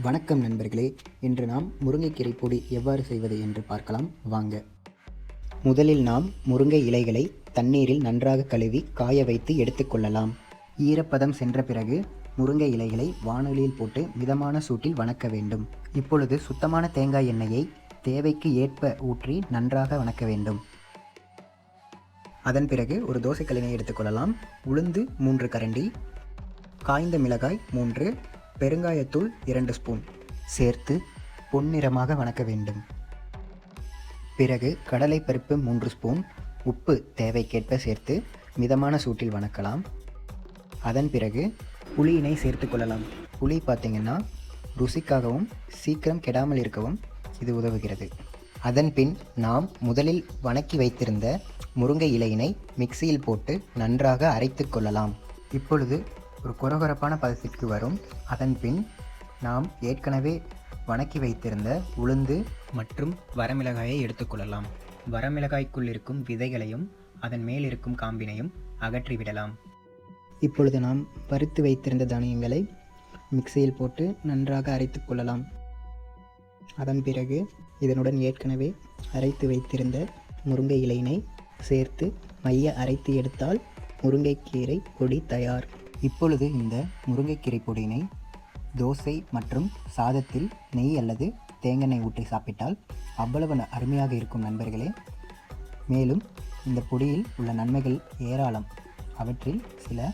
வணக்கம் நண்பர்களே. இன்று நாம் முருங்கைக்கீரை பொடி எவ்வாறு செய்வது என்று பார்க்கலாம் வாங்க. முதலில் நாம் முருங்கை இலைகளை தண்ணீரில் நன்றாக கழுவி காய வைத்து எடுத்துக்கொள்ளலாம். ஈரப்பதம் சென்ற பிறகு முருங்கை இலைகளை வாணலியில் போட்டு மிதமான சூட்டில் வணக்க வேண்டும். இப்பொழுது சுத்தமான தேங்காய் எண்ணெயை தேவைக்கு ஏற்ப ஊற்றி நன்றாக வணக்க வேண்டும். அதன் பிறகு ஒரு தோசைக்கல்லினை எடுத்துக்கொள்ளலாம். உளுந்து 3 கரண்டி, காய்ந்த மிளகாய் 3, பெருங்காயத்தூள் 2 ஸ்பூன் சேர்த்து பொன்னிறமாக வணக்க வேண்டும். பிறகு கடலை பருப்பு 3 ஸ்பூன், உப்பு தேவைக்கேற்ப சேர்த்து மிதமான சூட்டில் வணக்கலாம். அதன் பிறகு புளியினை சேர்த்து கொள்ளலாம். புளி பார்த்திங்கன்னா ருசிக்காகவும் சீக்கிரம் கெடாமல் இருக்கவும் இது உதவுகிறது. அதன் பின் நாம் முதலில் வணக்கி வைத்திருந்த முருங்கை இலையினை மிக்சியில் போட்டு நன்றாக அரைத்து கொள்ளலாம். இப்பொழுது ஒரு கொரகொரப்பான பதத்திற்கு வரும். அதன் பின் நாம் ஏற்கனவே வணக்கி வைத்திருந்த உளுந்து மற்றும் வரமிளகாயை எடுத்துக்கொள்ளலாம். வரமிளகாய்க்குள் இருக்கும் விதைகளையும் அதன் மேல் இருக்கும் காம்பினையும் அகற்றிவிடலாம். இப்பொழுது நாம் வறுத்து வைத்திருந்த தானியங்களை மிக்சியில் போட்டு நன்றாக அரைத்து கொள்ளலாம். அதன் பிறகு இதனுடன் ஏற்கனவே அரைத்து வைத்திருந்த முருங்கை இலையினை சேர்த்து மைய அரைத்து எடுத்தால் முருங்கைக்கீரை பொடி தயார். இப்பொழுது இந்த முருங்கைக்கீரை பொடியினை தோசை மற்றும் சாதத்தில் நெய் அல்லது தேங்காய் ஊற்றி சாப்பிட்டால் அவ்வளவு அருமையாக இருக்கும் நண்பர்களே. மேலும் இந்த பொடியில் உள்ள நன்மைகள் ஏராளம். அவற்றில் சில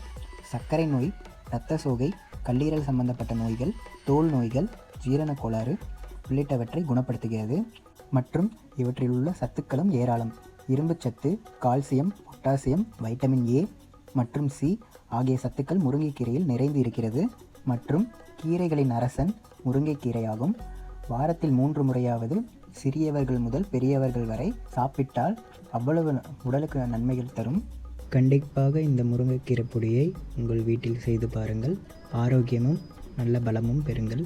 சர்க்கரை நோய், இரத்த சோகை, கல்லீரல் சம்பந்தப்பட்ட நோய்கள், தோல் நோய்கள், ஜீரண கோளாறு உள்ளிட்டவற்றை குணப்படுத்துகிறது. மற்றும் இவற்றில் உள்ள சத்துக்களும் ஏராளம். இரும்புச்சத்து, கால்சியம், பொட்டாசியம், வைட்டமின் ஏ மற்றும் சி ஆகிய சத்துக்கள் முருங்கைக்கீரையில் நிறைந்து இருக்கிறது. மற்றும் கீரைகளின் அரசன் முருங்கைக்கீரையாகும். வாரத்தில் 3 முறையாவது சிறியவர்கள் முதல் பெரியவர்கள் வரை சாப்பிட்டால் அவ்வளவு உடலுக்கு நன்மைகள் தரும். கண்டிப்பாக இந்த முருங்கைக்கீரை பொடியை உங்கள் வீட்டில் செய்து பாருங்கள். ஆரோக்கியமும் நல்ல பலமும் பெறுங்கள்.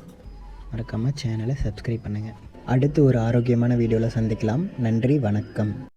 மறக்காமல் சேனலை சப்ஸ்கிரைப் பண்ணுங்கள். அடுத்து ஒரு ஆரோக்கியமான வீடியோவில் சந்திக்கலாம். நன்றி, வணக்கம்.